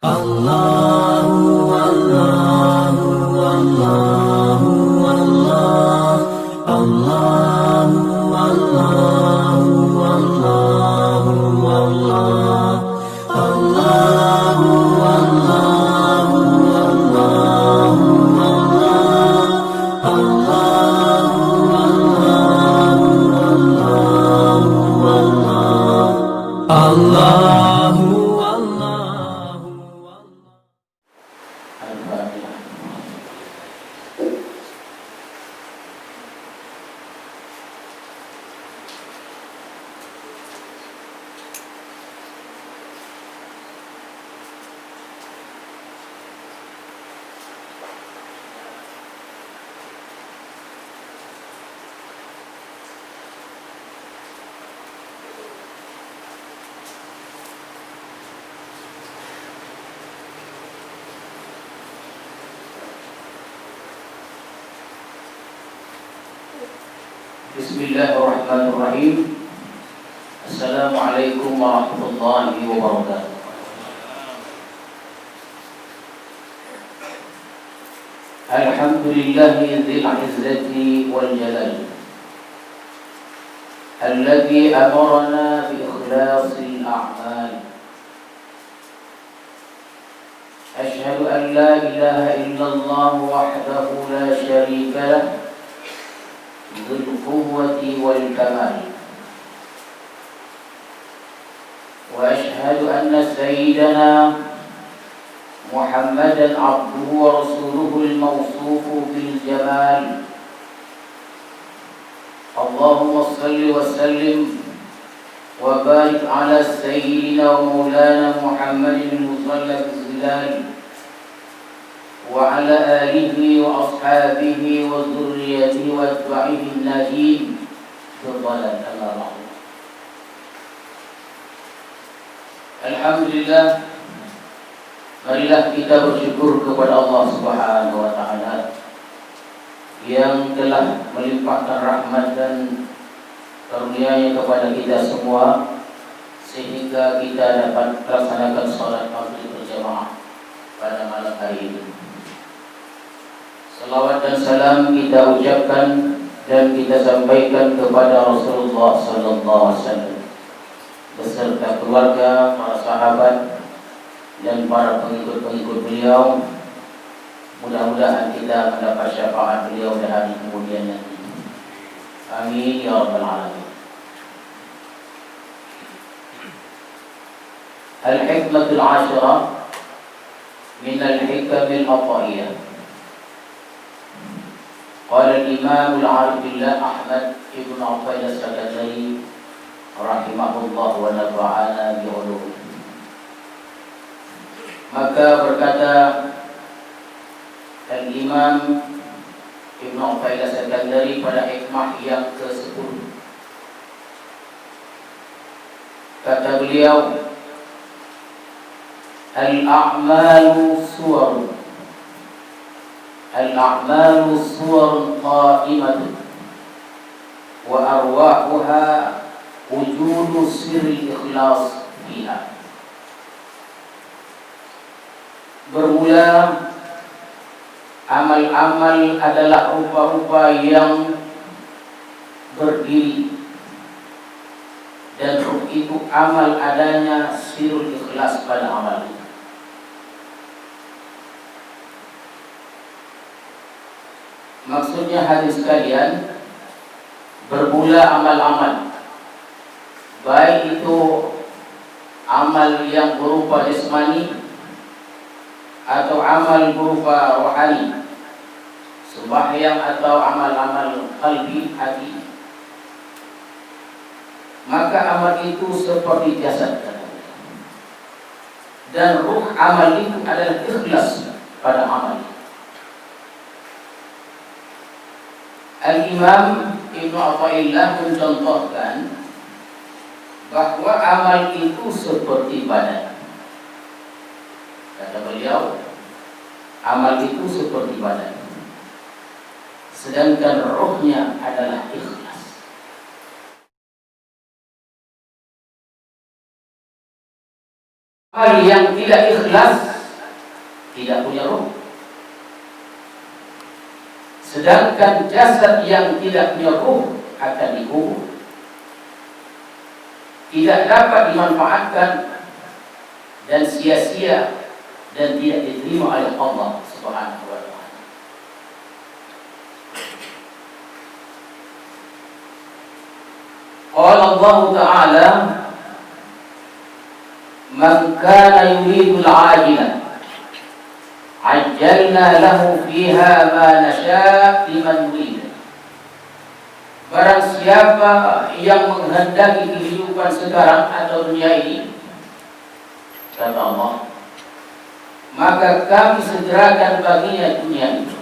Allahu Allahu Allahu Allah Allahu Allahu Allahu Allah Allahu Allahu Allahu Allahu Allahu Allahu Bismillahirrahmanirrahim. Assalamualaikum warahmatullahi wabarakatuh. Alhamdulillahi dzil izzati wal jalal alladzi amarna bi ikhlasil a'mal. Ashhadu an la ilaha illallah wahdahu la syarika lah ذو القوة والكمال وأشهد أن سيدنا محمدا عبده ورسوله الموصوف بالجمال اللهم صل وسلم وبارك على سيدنا ومولانا محمد المصلى بالظلال وعلى آله وأصحابه وذريته وأتباعه الناجين بالضلال أما بعد. Alhamdulillah, marilah kita bersyukur kepada Allah Subhanahu wa taala yang telah melimpahkan rahmat dan karunia-Nya kepada kita semua sehingga kita dapat melaksanakan salat maghrib berjamaah pada malam hari ini. Salawat dan salam kita ucapkan dan kita sampaikan kepada Rasulullah sallallahu alaihi wasallam beserta keluarga, para sahabat dan para pengikut-pengikut beliau. Mudah-mudahan kita mendapat syafaat beliau di hari kemudian nanti. Amin ya rabbal alamin. Al-hikmatul 'ashrah min al-hikamil athaiyah. Qala al-imam al-'arif billah Ahmad ibn Athaillah as-Sakandari rahimahullah wa nafa'ana bi ulumihi. Maka berkata al-imam Ibn Athaillah as-Sakandari pada hikmah yang ke-10, kata beliau, al-a'malu suwar al-a'malu suwar qa'imatun wa arwahuha wujudu sirri ikhlas fiha. Bermula amal-amal adalah rupa-rupa yang berdiri dan ruh itu amal adanya sirul ikhlas pada amal itu. Maksudnya hadis sekalian, bermula amal-amal, baik itu amal yang berupa jasmani atau amal berupa rohani, sembahyang atau amal-amal qalbi, hati, maka amal itu seperti jasad dan ruh amal itu adalah ikhlas pada amal. Al-Imam Ibn Athaillah mencontohkan bahwa amal itu seperti badan. Kata beliau, amal itu seperti badan, sedangkan rohnya adalah ikhlas. Hal yang tidak ikhlas tidak punya ruh. Sedangkan jasad yang tidak punya ruh akan dikubur, tidak dapat dimanfaatkan dan sia-sia dan tidak diterima oleh Allah Subhanahu wa taala. Qala Allah Ta'ala, "Man kana yuridu al-'ajila ajjalna lahu fiha ma nasha' liman nurid." Barang siapa yang menghendaki kehidupan sekarang atau dunia ini, kata Allah, maka kami segerakan baginya dunia itu.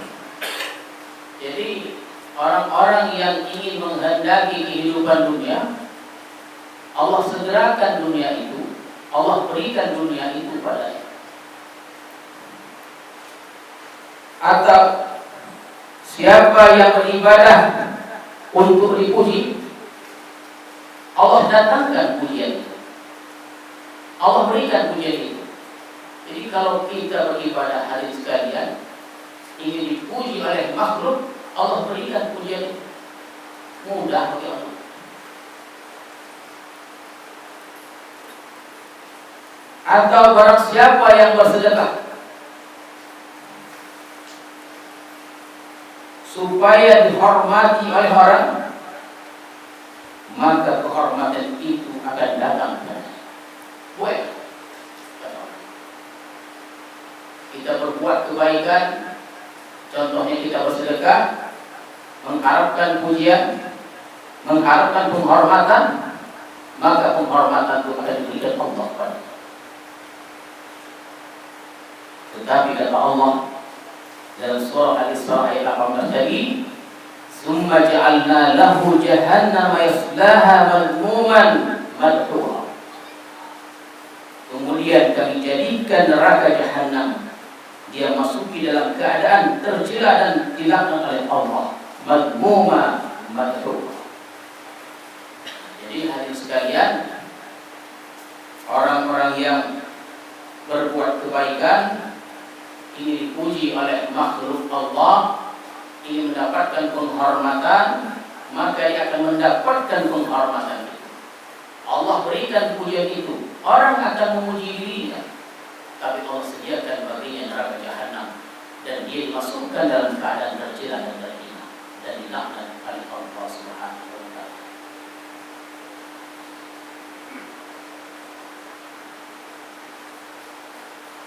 Jadi orang-orang yang ingin menghendaki kehidupan dunia, Allah segerakan dunia itu, Allah berikan dunia itu padanya. Atau siapa yang beribadah untuk dipuji, Allah datangkan pujian itu, Allah berikan pujian itu. Jadi kalau kita beribadah hari sekalian ingin dipuji oleh makhluk, Allah berikan pujian itu, mudah bagi Allah. Atau barang siapa yang bersedekah supaya dihormati oleh orang, maka kehormatan itu akan datang kepada kita. Kita berbuat kebaikan, contohnya kita bersedekah, mengharapkan pujian, mengharapkan penghormatan, maka penghormatan itu akan diberikan Allah kepada kita. Tetapi kata Allah dalam surah Al-Isra ayat 18 tadi, "Summa ja'alna lahu jahannama yaslaha madhmuman madhura." Kemudian kami jadikan neraka jahanam, dia masuki dalam keadaan tercela dan dilaknat oleh Allah, madhmuma madhura. Jadi hadirin sekalian, orang-orang yang berbuat kebaikan ingin dipuji oleh makhluk Allah, ingin mendapatkan penghormatan, maka dia akan mendapatkan penghormatan itu. Allah berikan pujian itu, orang akan memuji dirinya, tapi Allah sediakan baginya neraka jahanam, dan dia dimasukkan dalam keadaan tercela dan terhina dan dilaknat oleh Allah Subhanahu wa taala.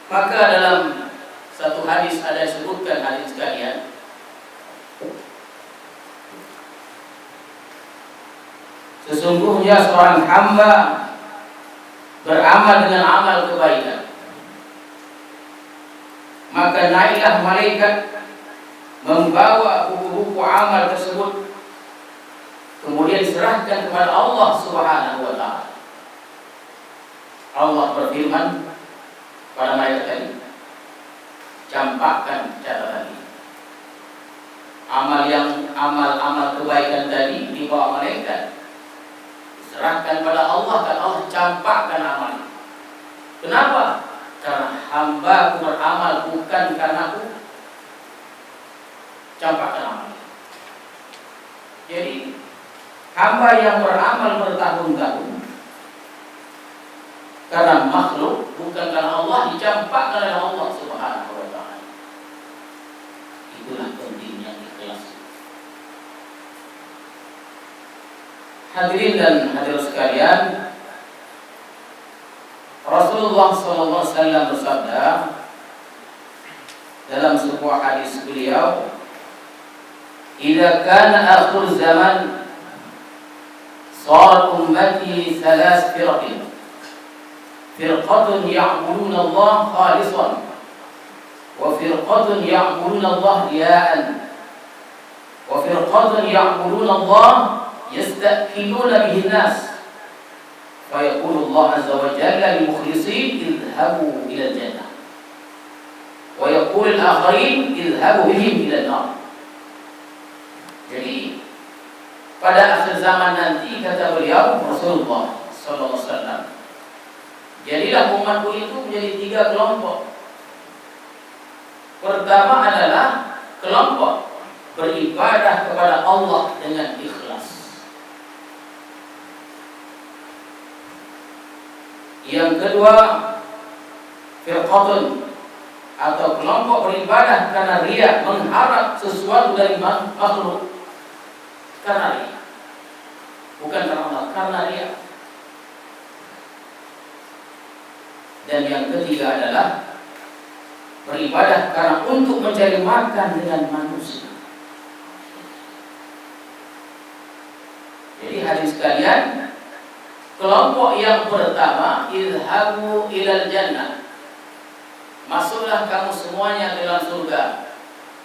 Maka dalam satu hadis ada disebutkan, hadis sekalian, sesungguhnya seorang hamba beramal dengan amal kebaikan, maka naiklah malaikat membawa buku-buku amal tersebut, kemudian diserahkan kepada Allah Subhanahu wa taala. Allah berfirman pada malaikat tadi, campakkan catatan ini. Amal kebaikan tadi dibawa malaikat, serahkan pada Allah, dan Allah campakkan amal itu. Kenapa? Karena hamba beramal bukan karena aku. Campakkan amal itu. Jadi hamba yang beramal bertahun-tahun karena makhluk, bukan karena Allah, dicampakkan oleh Allah Subhanahu wa taala. Itulah pentingnya ikhlas. Hadirin dan hadirat sekalian, Rasulullah SAW bersabda dalam sebuah hadis beliau, "Idza kana akhir zaman, صار أمتي ثلاث فرق فرقة يعبدون الله خالصا وفرقة يعبدون الله رياء وفرقة يعبدون الله يستأكلون به الناس فيقول الله عز وجل للمخلصين اذهبوا إلى الجنة ويقول الآخرين اذهبوا بهم إلى النار." Jadi pada akhir zaman nanti, kata beliau Rasulullah SAW, jadilah umatku itu menjadi 3 kelompok. Pertama adalah kelompok beribadah kepada Allah dengan ikhlas. Yang kedua, firqatun atau kelompok beribadah karena riya, mengharap sesuatu dari makhluk karena riya, bukan karena Allah, karena riya. Dan yang ketiga adalah beribadah karena untuk mencari makan dengan manusia. Jadi hadirin sekalian, kelompok yang pertama, idhabu ilal jannah, masuklah kamu semuanya ke dalam surga.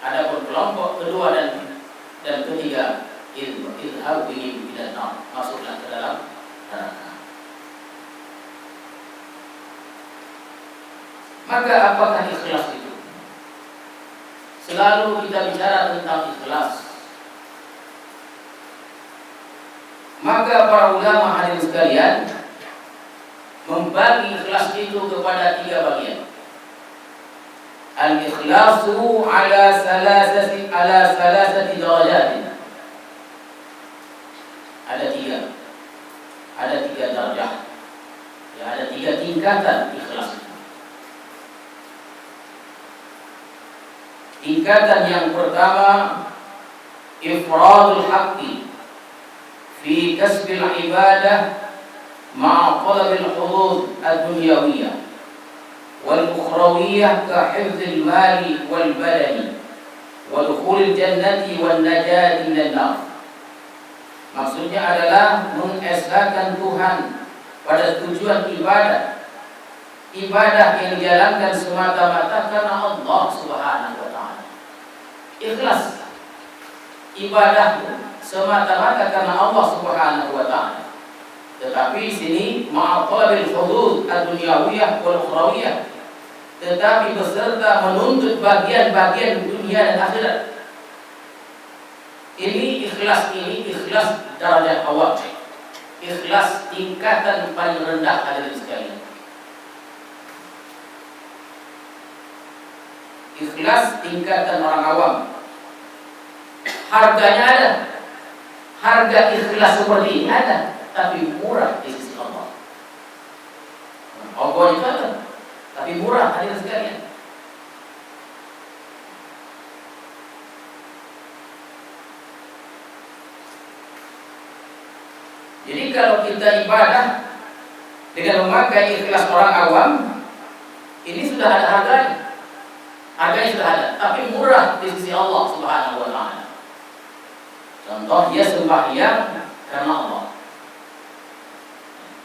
Adapun kelompok kedua dan ketiga, idhabu ilal nar, masuklah ke dalam neraka. Maka apakah ikhlas itu? Selalu kita bicara tentang ikhlas. Maka para ulama hadirin sekalian membagi ikhlas itu kepada 3 bagian. Al-ikhlasu ala salasati darajat. Ada 3 darajah. Ya, ada 3 tingkatan ikhlas. Tingkatan yang pertama, ifradul haqqi fi kasbil ibadah ma'a talabil hudud ad-dunyawiyah wal ukhrawiyah ka hifdzil mali wal badani wa dukhulil jannati wan najati minan nar. Maksudnya adalah mengesahkan Tuhan pada tujuan ibadah yang dijalankan semata-mata karena Allah Subhanahu wa ta'ala. Ikhlas ibadah semata-mata karena Allah Subhanahu wa ta'ala. Tetapi di sini ma'atalabil hudud ad-dunyawiyah wal ukhrawiyah, tetapi beserta menuntut bagian-bagian dunia dan akhirat. Ini ikhlas darajat awal. Ikhlas tingkatan paling rendah hadirin sekalian. Ikhlas tingkatan orang awam. Harganya ada. Harga ikhlas seperti ini ada, tapi murah di sisi Allah. Allah itu ada, tapi murah hadirin sekalian. Jadi kalau kita ibadah dengan memakai ikhlas orang awam, ini sudah ada harganya. Harganya sudah ada, tapi murah di sisi Allah Subhanahu wa ta'ala. Contoh, dia sembahyang karena Allah.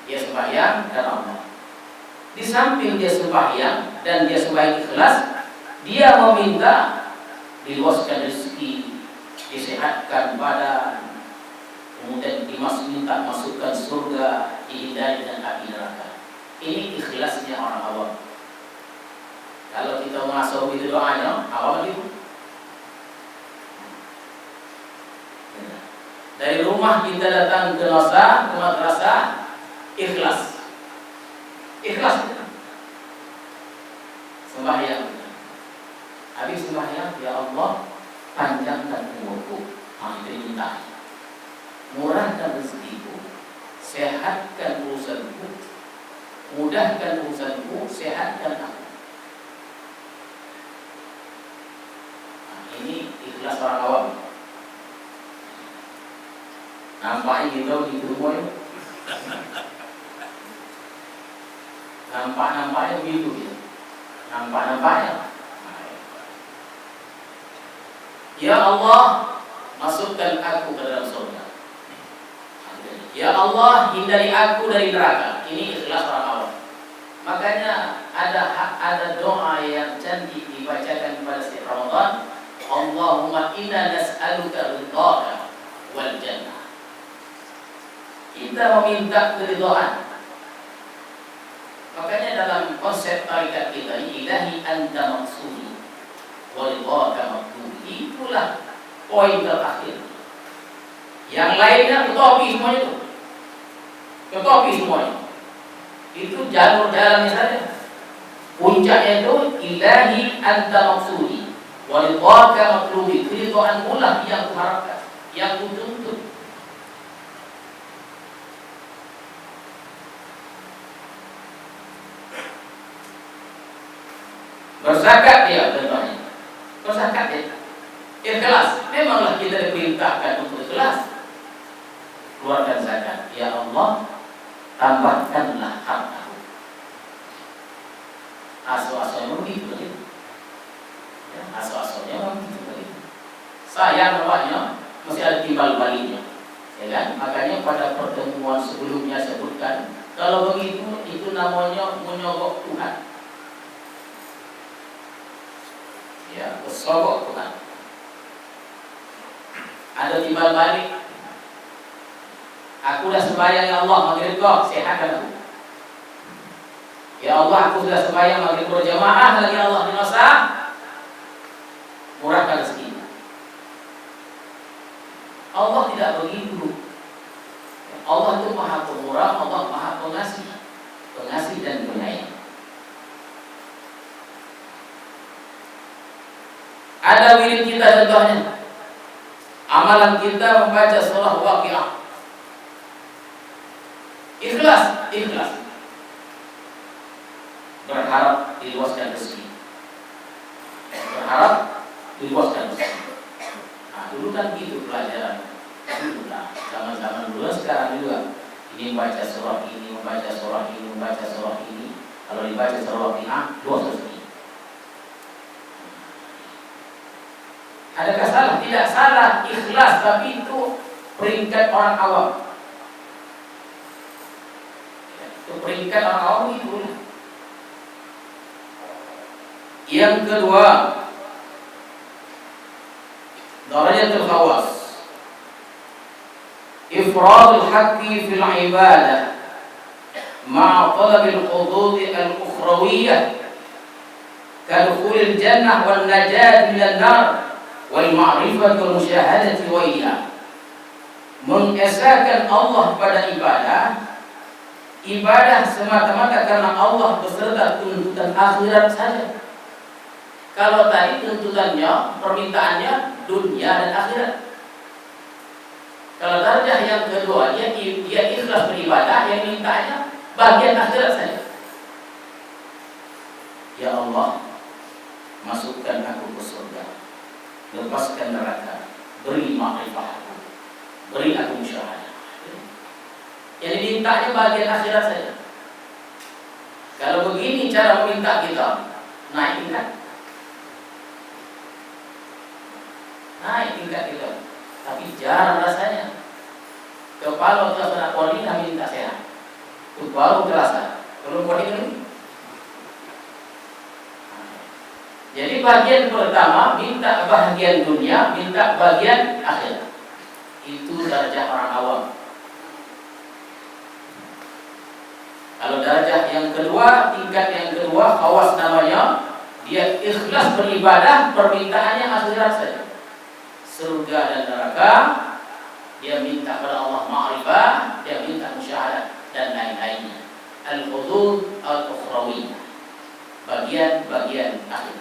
Dia sembahyang karena Allah. Di samping dia sembahyang dan dia sembahyang ikhlas, dia meminta diluaskan rezeki, disehatkan badan, kemudian minta masukkan surga, dihindari dan api neraka. Ini ikhlasnya orang awam. Kalau kita masuk itu doanya, awam itu. Dari rumah kita datang ke madrasah, ikhlas. Ikhlas. Sembahyang. Habis sembahyang, ya Allah, panjangkan umurku. Itu minta. Murahkan rezekiku, sehatkan urusanku, mudahkan urusanku, sehatkan aku. Ini ikhlas orang awam. Nampaknya gitu semua ya. Nampaknya begitu ya. Nampaknya. Ya Allah, masukkan aku ke dalam surga. Ya Allah, hindari aku dari neraka. Ini ikhlas orang awam. Makanya ada doa yang cantik dibacakan pada setiap Ramadan. Allahumma inna nas'aluka ridhaka wal jannah. Kita meminta keridhaan. Makanya dalam konsep tarikat kita ini, ilahi anta maksudi wa ridhaka maktudi, itulah poin terakhir. Yang lainnya utopi semuanya itu. Utopi semuanya. Itu jalur jalannya saja. Puncaknya itu ilahi anta maksudi wa ridwaka matlubi, keridhaan mulah yang kuharapkan, yang kutuntut. Berzakat dia contohnya, berzakat dia ikhlas. Memanglah kita diperintahkan untuk ikhlas. Keluarkan zakat, ya Allah, tambahkanlah hartaku. Asal-asalnya begitu, ya, asal-asalnya begitu. Sayang bapaknya masih ada timbal baliknya, ya kan? Makanya pada pertemuan sebelumnya sebutkan, kalau begitu itu namanya menyogok Tuhan. Ya, bersogok Tuhan. Ada timbal balik. Aku dah sembahyang, ya Allah, maghrib kau sehatkan aku. Ya Allah, aku sudah sembahyang maghrib berjamaah lagi, Allah di masa murahkan rezeki. Allah tidak begitu. Allah itu Maha Pemurah, Allah Maha Pengasih, pengasih dan penyayang. Ada wirid kita contohnya, amalan kita membaca surah Waqiah. Ikhlas, ikhlas. Berharap diluaskan rezeki. Berharap diluaskan rezeki. Nah, dulu kan gitu pelajaran. Dulu lah, zaman-zaman dulu, sekarang juga. Ini membaca surah ini, membaca surah ini, membaca surah ini. Kalau dibaca surah Waqiah, luas rezeki. Adakah salah? Tidak salah, ikhlas, tapi itu peringkat orang awam. Itu peringkat orang awam itu. Yang kedua, darajatul khawas, ifradul haqqi fil ibadah ma'a talabil hudud al-ukhrawiyyah kadukhulil jannah wal najat minan nar wal ma'rifat wal musyahadati wa iya. Mengesahkan Allah pada ibadah semata-mata karena Allah beserta tuntutan akhirat saja. Kalau tadi tuntutannya, permintaannya dunia dan akhirat. Kalau darjah yang kedua, dia ikhlas beribadah, yang mintanya bagian akhirat saja. Ya Allah, masukkan aku ke surga, lepaskan neraka, beri makrifah aku, beri aku musyahadah. Jadi mintanya bagian akhirat saja. Kalau begini cara meminta kita, naik tingkat. Naik tingkat kita. Tapi jarang rasanya. Kepala kita sudah poli, kami minta sehat. Itu baru terasa. Belum poli ini. Jadi bagian pertama minta bagian dunia, minta bagian akhirat. Itu darjah orang awam. Kalau darjah yang kedua, tingkat yang kedua, khawas namanya, dia ikhlas beribadah, permintaannya akhirat saja. Surga dan neraka, dia minta pada Allah ma'rifah, dia minta musyahadah dan lain-lainnya. Al-hudud al-ukhrawiyah, bagian-bagian akhir.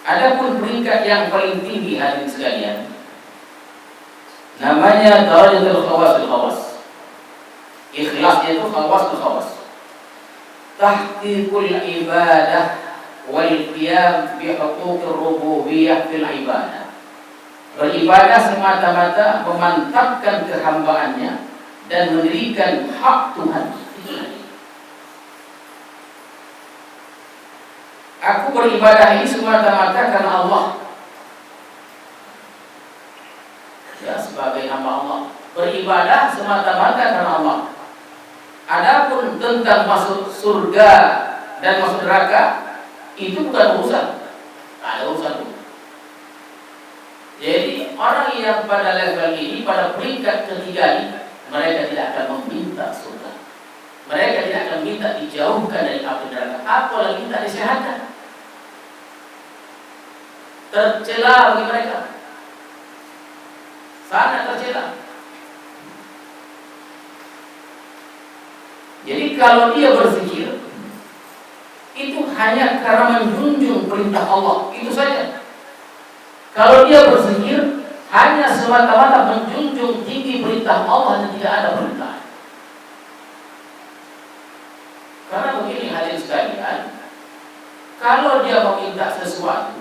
Adapun peringkat yang paling tinggi hadirin sekalian, namanya darajatul khawas. Ikhlasnya itu khawas. Tahqiqul ibadah wal qiyam bi huquqir rububiyyah fil ibadah. Beribadah semata-mata memantapkan kehambaannya dan mendirikan hak Tuhan. Aku beribadah ini semata-mata karena Allah. Ya, sebagai hamba Allah, beribadah semata-mata karena Allah. Adapun tentang masuk surga dan masuk neraka, itu bukan urusan. Tak ada urusan itu. Jadi orang yang pada level ini, pada peringkat ketiga ini, mereka tidak akan meminta surga. Mereka tidak akan minta dijauhkan dari api neraka, apalagi minta disehatkan. Tercela bagi mereka, sangat tercela. Jadi kalau dia berzikir itu hanya karena menjunjung perintah Allah, itu saja. Kalau dia berzikir hanya semata-mata menjunjung tinggi perintah Allah dan tidak ada perintah. Karena begini hadirin sekalian, kalau dia meminta sesuatu,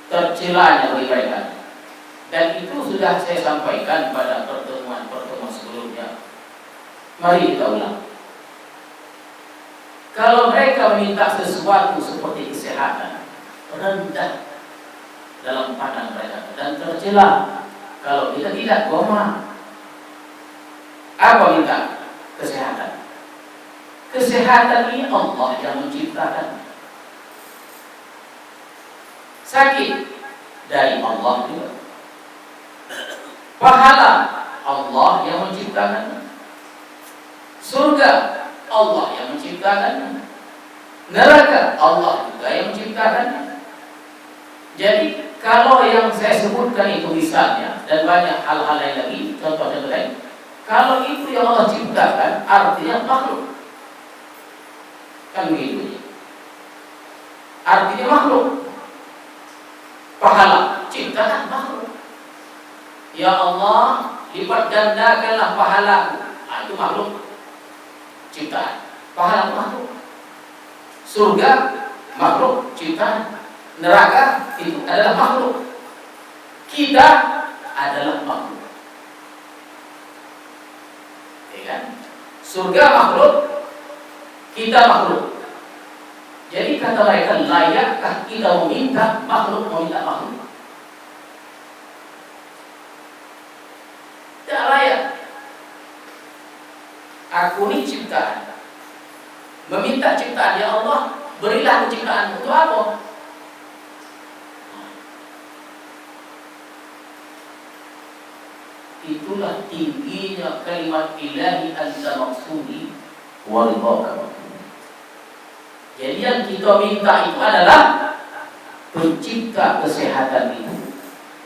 tercelanya bagi mereka. Dan itu sudah saya sampaikan pada pertemuan sebelumnya. Mari kita ulang. Kalau mereka meminta sesuatu seperti kesehatan, rendah dalam pandang mereka dan tercela. Kalau kita tidak, goma. Apa minta? Kesehatan. Kesehatan ini Allah yang menciptakan. Sakit dari Allah juga. Pahala Allah yang menciptakan. Surga Allah yang menciptakan. Neraka Allah juga yang menciptakan. Jadi kalau yang saya sebutkan itu misalnya dan banyak hal-hal lain lagi, contoh-contoh lain, kalau itu yang Allah ciptakan artinya makhluk. Kan begitu. Artinya makhluk. Pahala ciptaan makhluk. Ya Allah, lipat gandakanlah pahalaku. Itu makhluk ciptaan. Pahala makhluk. Surga makhluk ciptaan. Neraka itu adalah makhluk. Kita adalah makhluk. Ya kan? Surga makhluk, kita makhluk. Jadi kata mereka, layakkah kita meminta makhluk meminta makhluk? Tidak layak. Aku ini ciptaan. Meminta ciptaan, ya Allah, berilah ciptaan untuk apa? Itulah tingginya kalimat ilahi anta maksudi wa ridhaka. Jadi yang kita minta itu adalah pencipta kesehatan itu,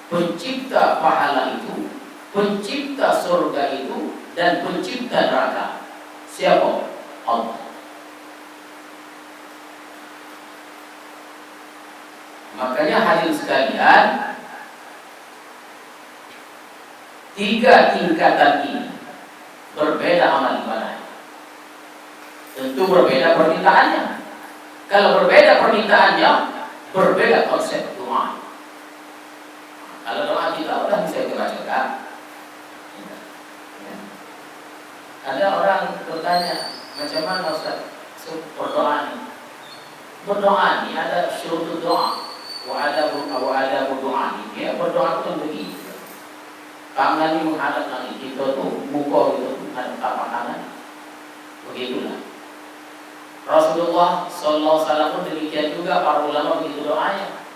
pencipta pahala itu, pencipta surga itu, dan pencipta neraka. Siapa? Allah. Makanya hadirin sekalian, tiga tingkatan ini berbeda amal ibadah. Tentu berbeda permintaannya. Kalau berbeda permintaannya, berbeda konsep doa. Kalau doa kita udah bisa kita baca. Ada orang bertanya, macam mana Ustaz berdoa ini? Berdoa ini ada syurut doa, ada doa ini. Ya, berdoa itu begitu. Tangan ini menghadap langit, kita tuh muka gitu, ada tapak tangan. Begitulah. Rasulullah Sallallahu Alaihi Wasallam pun demikian juga, para ulama begitu doanya.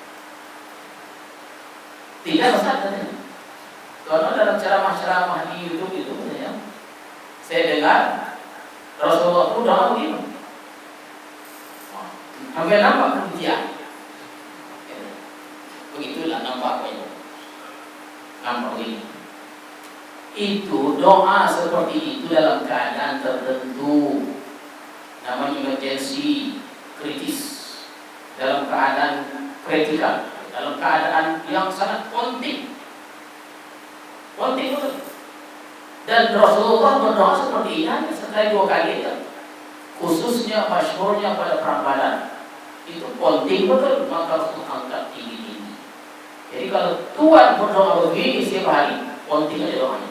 Tidak Ustaz, karena dalam ceramah-ceramah di YouTube itu ya, saya dengar Rasulullah pun doa begitu. Sampai nampak kemudian. Begitulah nampaknya. Nampak ini. Itu doa seperti itu dalam keadaan tertentu, namanya emergency, kritis, dalam keadaan kritikal, dalam keadaan yang sangat penting betul. Dan Rasulullah berdoa seperti ini sekali 2 kali ya. Khususnya masyhurnya pada perang Badar. Itu penting betul, maka harus angkat tinggi-tinggi. Jadi kalau Tuhan berdoa begini setiap hari, penting aja doanya.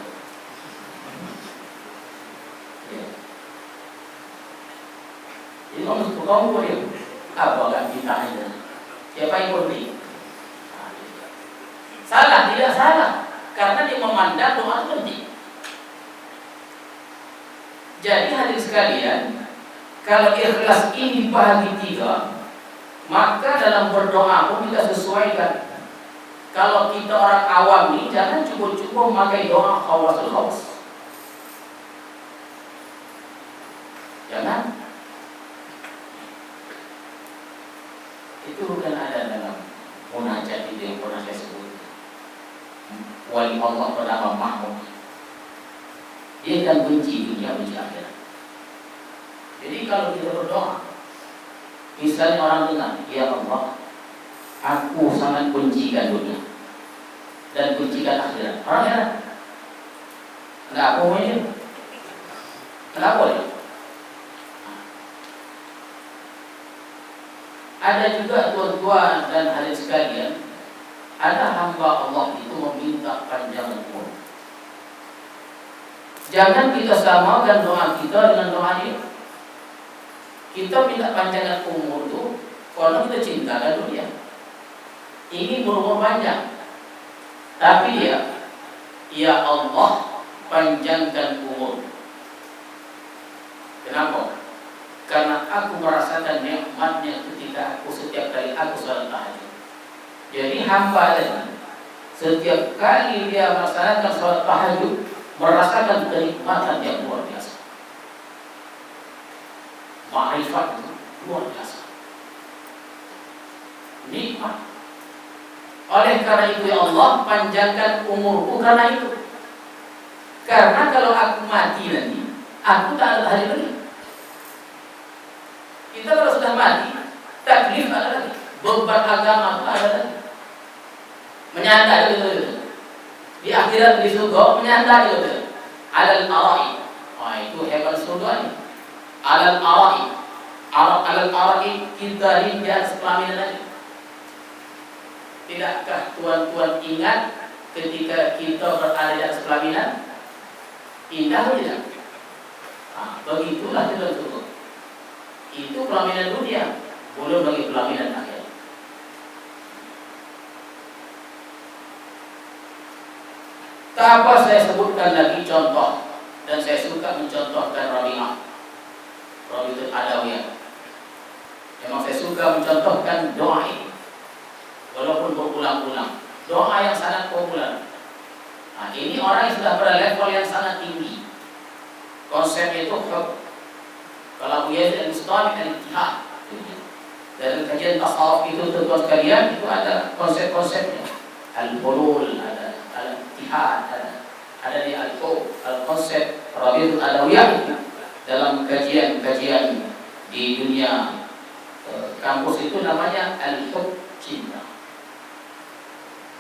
Ya. Jadi kamu boleh apa ganti tanya? Siapa yang penting? Salah, tidak salah. Karena dia memandang doa penting. Jadi hadirin sekalian, kalau ikhlas ini dibagi 3, maka dalam berdoa pun kita sesuaikan. Kalau kita orang awam ini, jangan cukup-cukup memakai doa khawasul khawas. Jangan. Itu bukan ada dalam munajat itu yang pernah saya sebut. Wali Allah bernama Mahmud. Dia kan benci dunia, benci akhirat. Jadi kalau kita berdoa, misalnya orang dengar, ya Allah, aku sangat kuncikan dunia dan kuncikan akhirat. Orang heran, nggak aku mau ini, nggak boleh. Ada juga tuan-tuan dan hadirin sekalian, ada hamba Allah itu meminta panjang umur. Jangan kita samakan doa kita dengan doa dia. Kita minta panjang umur itu karena kita cinta dan dunia. Ini berumur panjang. Tapi dia, ya Allah, panjangkan umur. Kenapa? Karena aku merasakan nikmatnya ketika aku setiap kali aku salat tahajud. Jadi hamba tadi setiap kali dia melaksanakan salat tahajud merasakan kenikmatan yang luar biasa. Ma'rifat itu luar biasa. Nikmat. Oleh karena itu ya Allah, panjangkan umurku karena itu. Karena kalau aku mati nanti, aku tak ada hari lagi. Kita kalau sudah mati, taklif ada lagi, beban agama ada lagi. Menyandar gitu. Di akhirat di surga menyandar gitu. Alal ara'i. Wah, itu hebat surganya. Alal ara'i. Alal ara'i kita di atas pelaminan lagi. Tidakkah tuan-tuan ingat ketika kita berada di atas pelaminan? Indah atau tidak? Nah, begitulah kita surga. Itu pelaminan dunia, belum lagi pelaminan akhirat. Tak apa saya sebutkan lagi contoh, dan saya suka mencontohkan Rabi'ah Adawiyah. Memang saya suka mencontohkan doa ini, walaupun berulang-ulang. Doa yang sangat populer. Nah, ini orang yang sudah pada level yang sangat tinggi. Konsepnya itu kalau Abu Yazid al-Bustami al-Ittihad. Dalam kajian tasawuf itu tuan sekalian itu ada konsep-konsepnya. Al-Hulul, ada al-Ittihad, ada di al-konsep Rabi'atul Adawiyah dalam kajian-kajian di dunia kampus itu namanya al-hub cinta.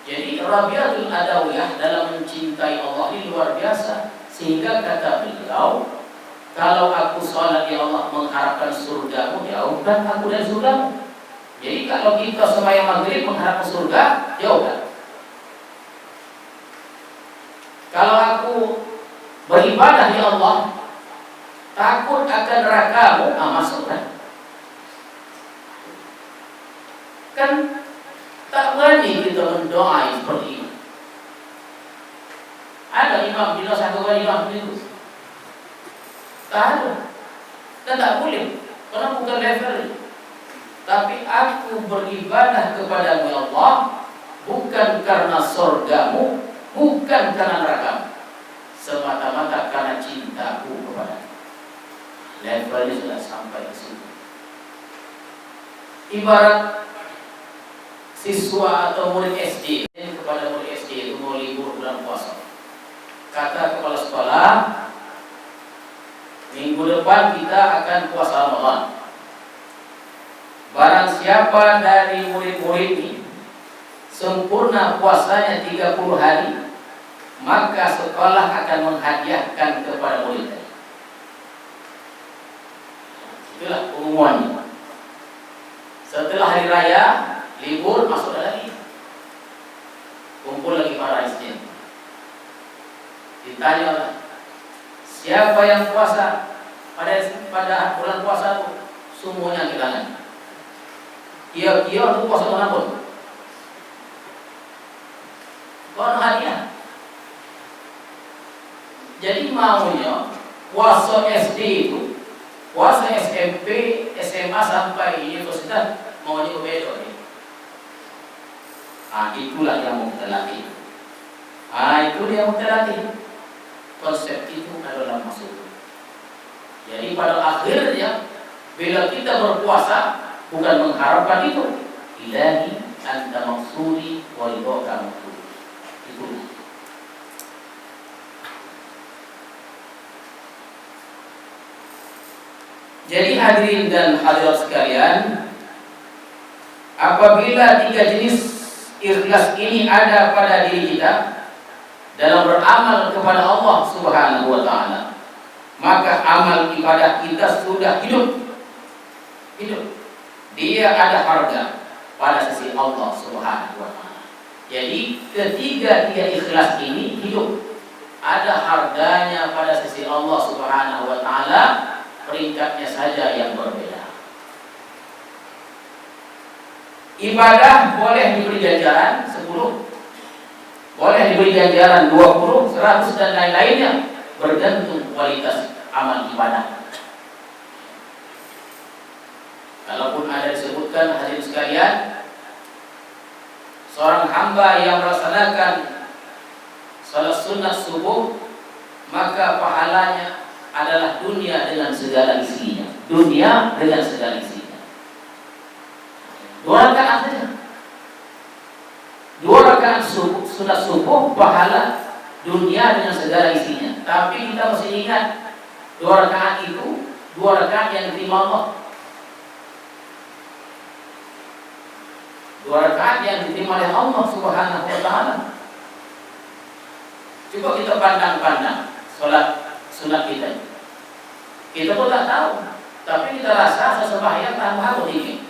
Jadi Rabi'atul Adawiyah dalam mencintai Allah ini luar biasa, sehingga kata beliau, kalau aku sholat ya Allah mengharapkan surgamu, jauhkan aku dari surgamu. Jadi kalau kita sembahyang maghrib mengharapkan surga, jauhkan. Kalau aku beribadah ya Allah takut akan nerakamu, masukkan. Kan tak berani kita mendoai seperti ini. Ada imam bila satu kali imam itu tak ada, dan tak boleh, karena bukan level. Tapi aku beribadah kepadamu ya Allah, bukan karena surgamu, bukan karena nerakamu, semata-mata karena cintaku kepadamu. Levelnya sudah sampai ke situ. Ibarat siswa atau murid SD kepada murid SD itu mau libur bulan puasa, kata kepala sekolah, minggu depan kita akan puasa Ramadan. Barang siapa dari murid-murid ini sempurna puasanya 30 hari, maka sekolah akan menghadiahkan kepada murid. Itulah pengumumannya. Setelah hari raya, libur, masuk lagi. Kumpul lagi para istri. Ditanya, siapa yang puasa pada bulan puasa itu? Semuanya kehilangan. Dia untuk puasa menabung. Kau hadiah. Jadi maunya puasa SD itu, puasa SMP, SMA sampai universitas maunya berbeda. Itulah yang mau kita latih. Itu dia mau kita latih. Konsep itu adalah maksud. Jadi pada akhirnya bila kita berpuasa bukan mengharapkan itu, ilahi anta maksudi wa ridhaka maksudi. Itulah. Jadi hadirin dan hadirat sekalian, apabila tiga jenis ikhlas ini ada pada diri kita dalam beramal kepada Allah Subhanahu wa taala, maka amal ibadah kita sudah hidup. Dia ada harga pada sisi Allah Subhanahu wa taala. Jadi ketiga ikhlas ini hidup, ada harganya pada sisi Allah Subhanahu wa taala, peringkatnya saja yang berbeda. Ibadah boleh diberi ganjaran 10, boleh diberi ganjaran 20, 100 dan lain-lainnya, bergantung kualitas amal ibadah. Kalaupun ada disebutkan hadirin sekalian, seorang hamba yang melaksanakan salat sunat subuh, maka pahalanya adalah dunia dengan segala isinya. Dunia dengan segala isinya. 2 rakaat saja. 2 rakaat sunat subuh, pahala dunia dengan segala isinya. Tapi kita mesti ingat, 2 rakaat itu 2 rakaat yang diterima Allah. 2 rakaat yang diterima oleh Allah Subhanahu wa taala. Coba kita pandang-pandang salat sunat kita. Kita pun tak tahu, tapi kita rasa sesembahyang tanpa ini.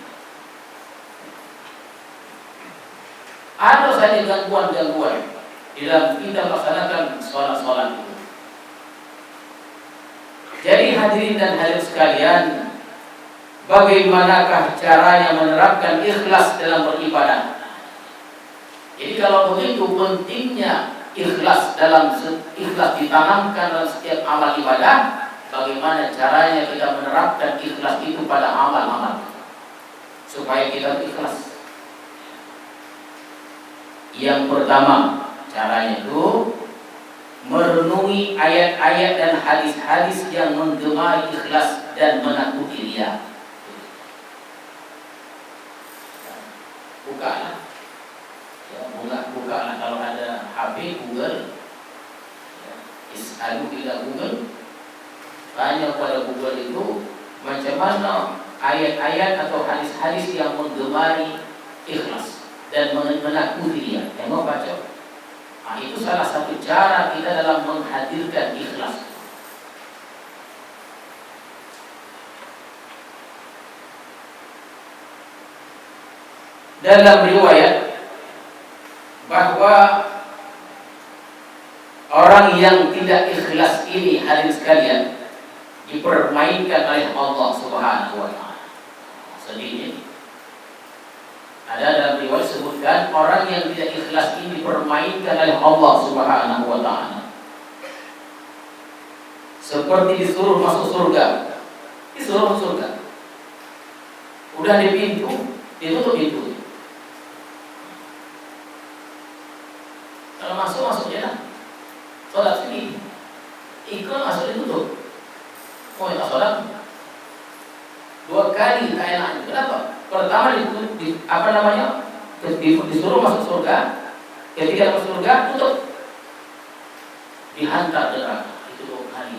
Ada saja gangguan-gangguan di dalam kita melaksanakan sholat-sholat itu. Jadi hadirin dan hadirat sekalian, bagaimanakah caranya menerapkan ikhlas dalam beribadah? Jadi kalau begitu pentingnya ikhlas ditanamkan dalam setiap amal ibadah, bagaimana caranya kita menerapkan ikhlas itu pada amal-amal supaya kita ikhlas? Yang pertama, caranya itu merenungi ayat-ayat dan hadis-hadis yang menggemari ikhlas dan menakuti riya. Bukalah, bukalah kalau ada HP Google, is'alu ila Google, tanya pada Google itu macam mana ayat-ayat atau hadis-hadis yang menggemari ikhlas dan menakuti dia. Tengok baca. Nah, itu salah satu cara kita dalam menghadirkan ikhlas. Dalam riwayat bahwa orang yang tidak ikhlas ini, hadirin sekalian, dipermainkan oleh Allah Subhanahu wa taala. Sedihnya ada dalam riwayat sebutkan orang yang tidak ikhlas ini dipermainkan oleh Allah Subhanahu wa taala. Seperti disuruh masuk surga. Disuruh masuk surga. Udah di pintu, ditutup pintu. Kalau masuk ya. Salat sini. Ikut masuk ditutup. Oh, ya salat 2 kali keenakan. Kenapa? Pertama disuruh masuk surga, ketika masuk surga tutup, dihantar ke neraka. Itu 2 kali.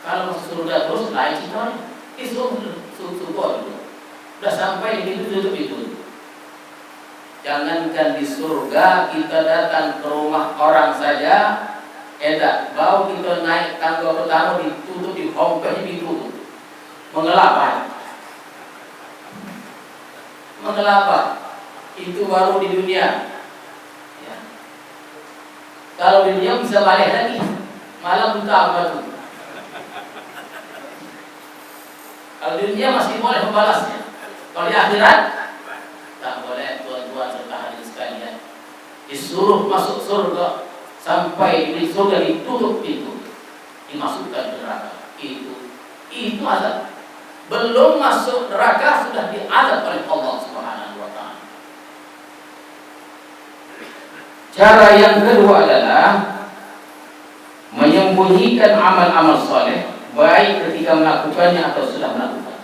Kalau masuk surga terus lain ceritanya. Disuruh itu. Sudah sampai di tutup itu. Jangankan di surga, kita datang ke rumah orang saja, baru kita naik tangga pertama ditutup, dihompeh, ditutup. Mengapa? Itu baru di dunia. Ya. Kalau di dunia bisa balik lagi, malam buta apa tuh? Kalau di dunia masih boleh membalasnya. Kalau di akhirat tak boleh, tuan-tuan serta hadirin sekalian. Disuruh masuk surga, sampai di surga ditutup pintu, dimasukkan ke neraka. Itu azab. Belum masuk neraka sudah diazab oleh Allah Subhanahu wa taala. Cara yang kedua adalah menyembunyikan amal-amal soleh, baik ketika melakukannya atau sudah melakukan.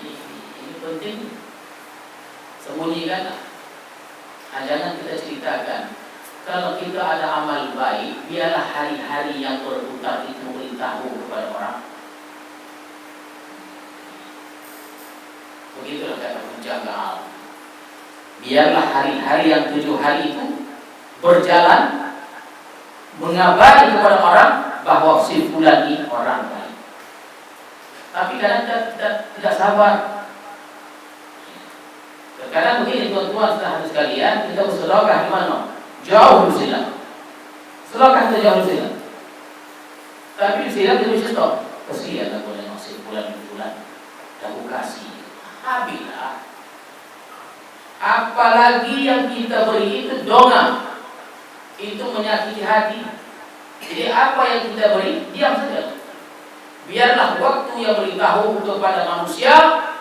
Ini penting. Sembunyikan. Jangan kita ceritakan. Kalau kita ada amal baik, biarlah hari-hari yang berputar itu memberitahu kepada orang. Begitulah kata penjaga. Biarlah hari-hari yang 7 hari itu berjalan mengabari kepada orang bahwa si fulan ini orang baik. Tapi kadang kita tidak sabar. Terkadang begini tuan-tuan saudara sekalian, kita bersedekah di mana? Jauh di sini. Sedekah itu jauh di sini. Tapi di sini kita bisa stop. Kesian aku dengan si fulan dan aku kasih. Habislah. Apalagi yang kita beri itu donga, itu menyakiti hati. Jadi apa yang kita beri, diam saja. Biarlah waktu yang beritahu kepada manusia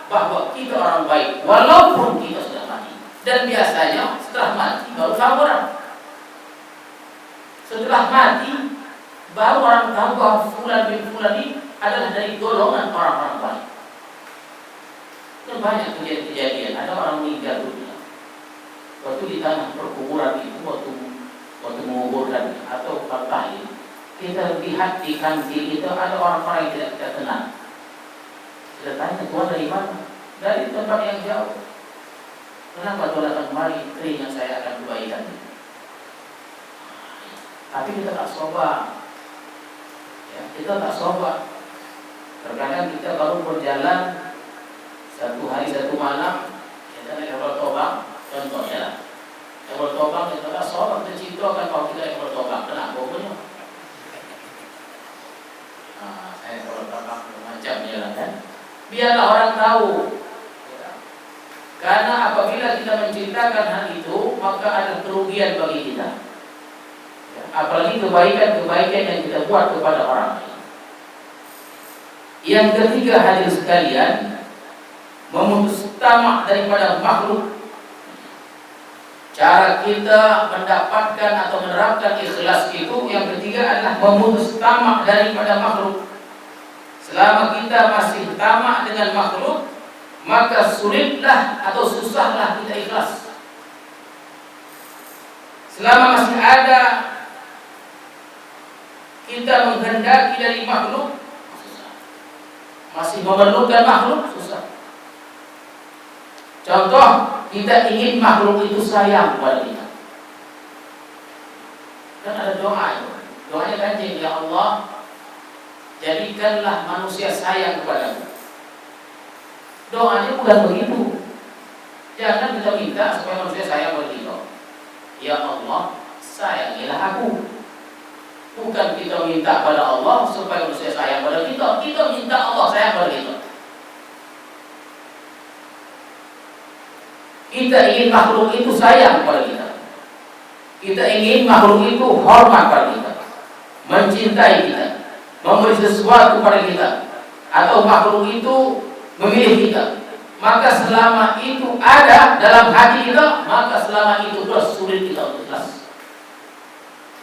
bahwa kita orang baik, walaupun kita sudah mati. Dan biasanya setelah mati baru tahu orang. Setelah mati baru orang tahu bahwa fulan bin fulan ini adalah dari golongan orang-orang baik. Dan banyak kejadian-kejadian. Ada orang meninggal dunia waktu di tanah perkuburan itu, waktu menguburkan atau bertahlil, kita lihat di kantin itu ada orang-orang yang tidak kita kenal. Kita tanya, Tuhan dari mana? Dari tempat yang jauh. Kenapa Tuhan datang kemari? Keringat saya akan kebaikan. Tapi kita tak sobat. Ya, kita tak sobat. Terkadang kita baru berjalan 1 hari 1 malam, kita naik kapal Tobang, contohnya. Kapal Tobang kita tak sobat, kita ceritakan kalau kita naik kapal Tobang. Kenapa? Pokoknya. Saya kapal Tobang macam jalan kan. Biarlah orang tahu. Karena apabila kita menceritakan hal itu, maka ada kerugian bagi kita. Apalagi kebaikan-kebaikan yang kita buat kepada orang lain. Yang ketiga, hadirin sekalian, memutus tamak daripada makhluk. Cara kita mendapatkan atau menerapkan ikhlas itu yang ketiga adalah memutus tamak daripada makhluk. Selama kita masih tamak dengan makhluk, maka sulitlah atau susahlah kita ikhlas. Selama masih ada kita menghendaki dari makhluk, susah. Masih memerlukan makhluk, susah. Contoh, kita ingin makhluk itu sayang kepada kita. Kan ada doa itu. Doanya Kanjeng, ya Allah, jadikanlah manusia sayang kepadamu. Doanya bukan begitu. Jangan kita minta supaya manusia sayang kepada kita. Ya Allah, sayangilah aku. Bukan kita minta pada Allah supaya manusia sayang pada kita. Kita minta Allah sayang pada kita. Kita ingin makhluk itu sayang pada kita. Kita ingin makhluk itu hormat pada kita, mencintai kita, memberi sesuatu pada kita, atau makhluk itu memilih kita. Maka selama itu ada dalam hati kita, maka selama itu sulit kita untuk ikhlas.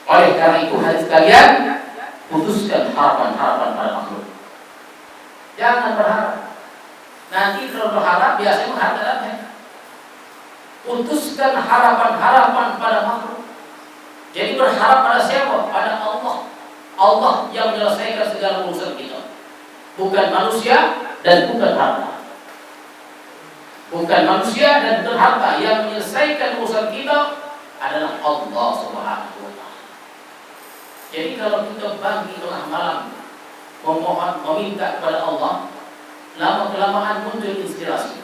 Oleh karena itu, hadirin sekalian, putuskan harapan-harapan pada makhluk. Jangan berharap. Nanti kalau berharap biasanya mengharap dalamnya. Putuskan harapan-harapan pada makhluk. Jadi berharap pada siapa? Pada Allah. Allah yang menyelesaikan segala urusan kita. Bukan manusia dan bukan harta. Bukan manusia dan bukan harta. Yang menyelesaikan urusan kita adalah Allah Subhanahu wa ta'ala. Jadi kalau kita bangkit tengah malam memohon, meminta kepada Allah, lama-kelamaan muncul inspirasi.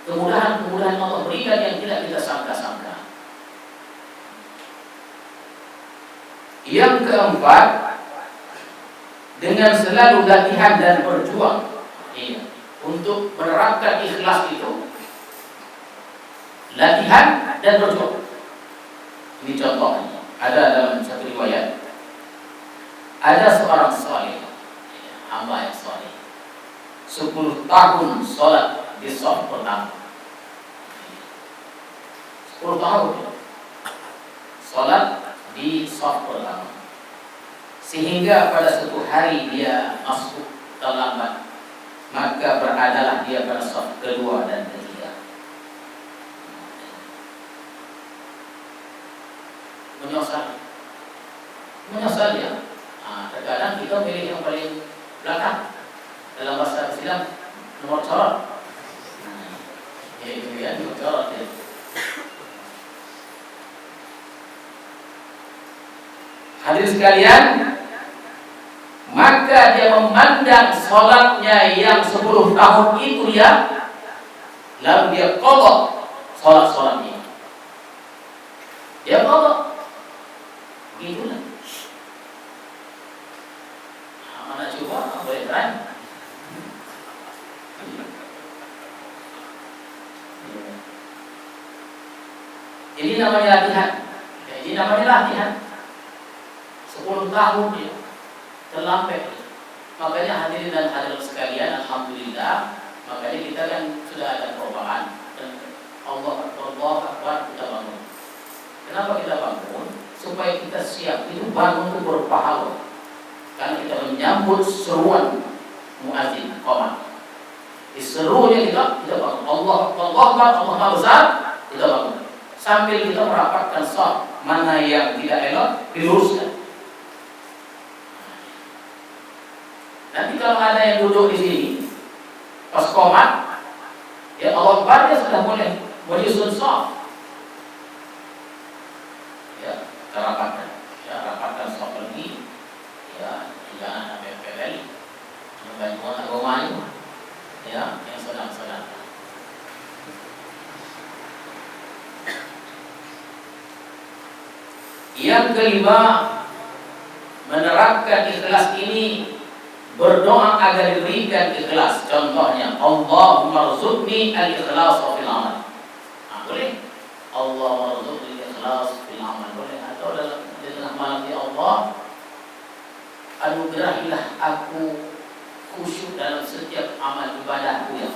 Kemudahan-kemudahan Allah berikan yang tidak kita sangka-sangka. Yang keempat, dengan selalu latihan dan berjuang untuk menerapkan ikhlas itu, latihan dan berjuang. Ini contohnya. Ada dalam satu riwayat, ada seorang saleh, hamba yang saleh, 10 tahun sholat di shaf pertama. 10 tahun sholat di shaf pertama, sehingga pada suatu hari dia masuk terlambat, maka beradalah dia pada shaf kedua dan ketiga. Menyesal ya. Terkadang kita pilih yang paling belakang. Dalam bahasa Islam nomor corot. Hadirin sekalian, maka dia memandang sholatnya yang 10 tahun itu lalu dia qadha sholat-sholatnya. Dia qadha. Begitulah. Mana coba boleh try? Ini namanya latihan. Ini namanya latihan. 10 tahun dia terlambat. Makanya hadirin dan hadirat sekalian, alhamdulillah, makanya kita kan sudah ada perubahan. Dan Allah Akbar kita bangun. Kenapa kita bangun? Supaya kita siap. Itu bangun itu berpahala. Karena kita menyambut seruan muadzin qomat. Diserunya kita bangun. Allah Akbar, Allah Maha Besar, kita bangun. Sambil kita merapatkan shaf, mana yang tidak elok diluruskan. Nanti kalau ada yang duduk di sini pas qomat, ya Allah Akbar, dia sudah boleh menyusun shaf. Ya, kita rapatkan. Ya, rapatkan shaf lagi. Ya, jangan sampai peleli. Bantuan agama ini. Ya, yang sedang-sedang. Yang kelima, menerapkan ikhlas ini, berdoa agar diberikan ikhlas. Contohnya, Allahumma rzuqni al-ikhlas fil amal. Boleh? Allahumma rzuqni al-ikhlas fil amal. Boleh? Atau dalam tengah malam, ya Allah, anugerahilah aku khusyuk dalam setiap amal ibadahku ya.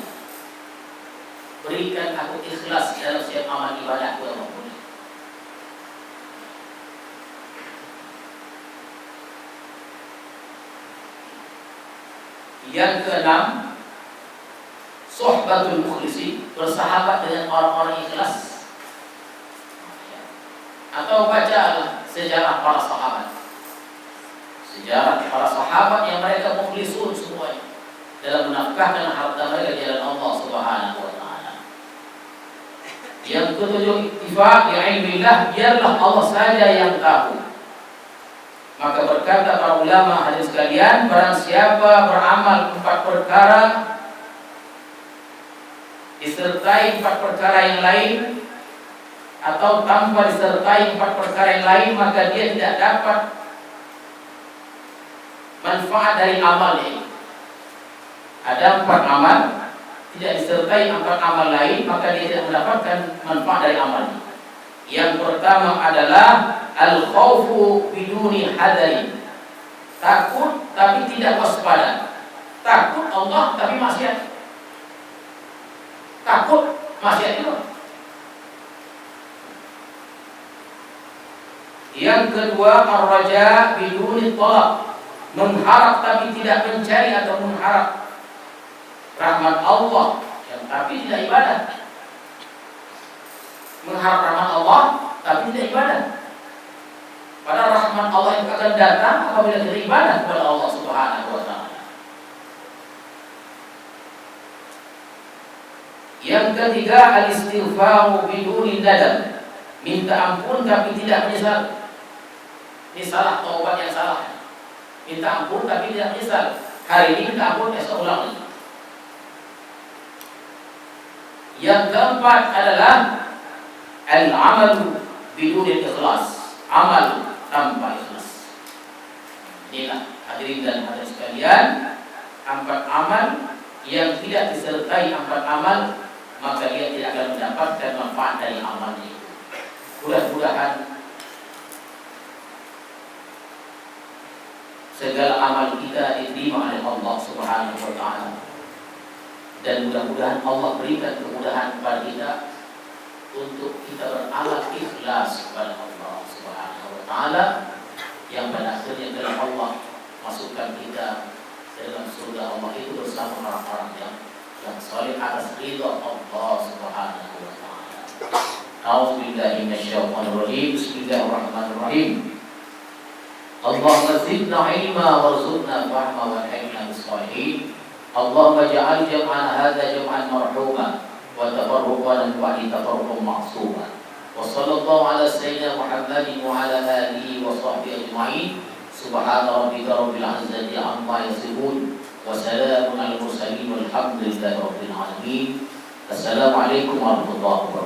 Berikan aku ikhlas dalam setiap amal ibadahku ya Allah. Yang keenam, suhbatul mukhlisi, bersahabat dengan orang-orang ikhlas. Atau bacalah sejarah para sahabat. Sejarah para sahabat yang mereka mukhlisun semuanya dalam menafkahkan harta mereka di jalan Allah Subhanahu wa taala. Yang ketujuh, ittifaq bi ilmillah, biarlah Allah saja yang tahu. Maka berkata para ulama, hadirin sekalian, barang siapa beramal 4 perkara disertai 4 perkara yang lain, atau tanpa disertai 4 perkara yang lain, maka dia tidak dapat manfaat dari amalnya. Ada 4 amal, tidak disertai 4 amal lain, maka dia tidak mendapatkan manfaat dari amalnya. Yang pertama adalah al-khawfu biduni hadari, takut tapi tidak waspada. Takut Allah tapi maksiat. Takut maksiat itu. Yang kedua, ar-raja biduni talab, mengharap tapi tidak mencari atau mengharap rahmat Allah, yang tapi tidak ibadah. Mengharap rahmat Allah tapi tidak ibadah. Pada rahmat Allah yang akan datang apabila kita ibadah kepada Allah Subhanahu wa taala. Yang ketiga, al-istighfaru biduni nadam, minta ampun tapi tidak menyesal. Ini salah, taubat yang salah. Minta ampun tapi tidak menyesal. Hari ini minta ampun, esok ulang lagi. Yang keempat adalah al-amalu biduni ikhlas, amal tanpa ikhlas. Inilah hadirin dan hadirat sekalian, 4 amal yang tidak disertai 4 amal, maka dia tidak akan mendapatkan manfaat dari amalnya. Mudah-mudahan segala amal kita diterima oleh Allah Subhanahu wa taala, dan mudah-mudahan Allah berikan kemudahan kepada kita untuk kita beramal ikhlas kepada Allah Subhanahu wa taala, yang pada akhirnya adalah Allah masukkan kita ke dalam surga Allah itu bersama orang-orang yang saleh atas ridha Allah Subhanahu wa taala. A'udzubillahi minasyaitonir rajim. Bismillahirrahmanirrahim. Allahumma zidna ilma warzuqna fahma walhaqna bis-shalihin. Allahumma ja'al jam'ana hadza jam'an marhuma wa tafarruqana min ba'di tafarruqan ma'suma. Wa sallallahu ala sayyidina Muhammadin wa ala alihi wa sahbihi ajma'in. Subhana rabbika rabbil izzati amma yasifun wa salamun alal mursalin walhamdulillahi rabbil alamin. Assalamualaikum warahmatullahi wabarakatuh.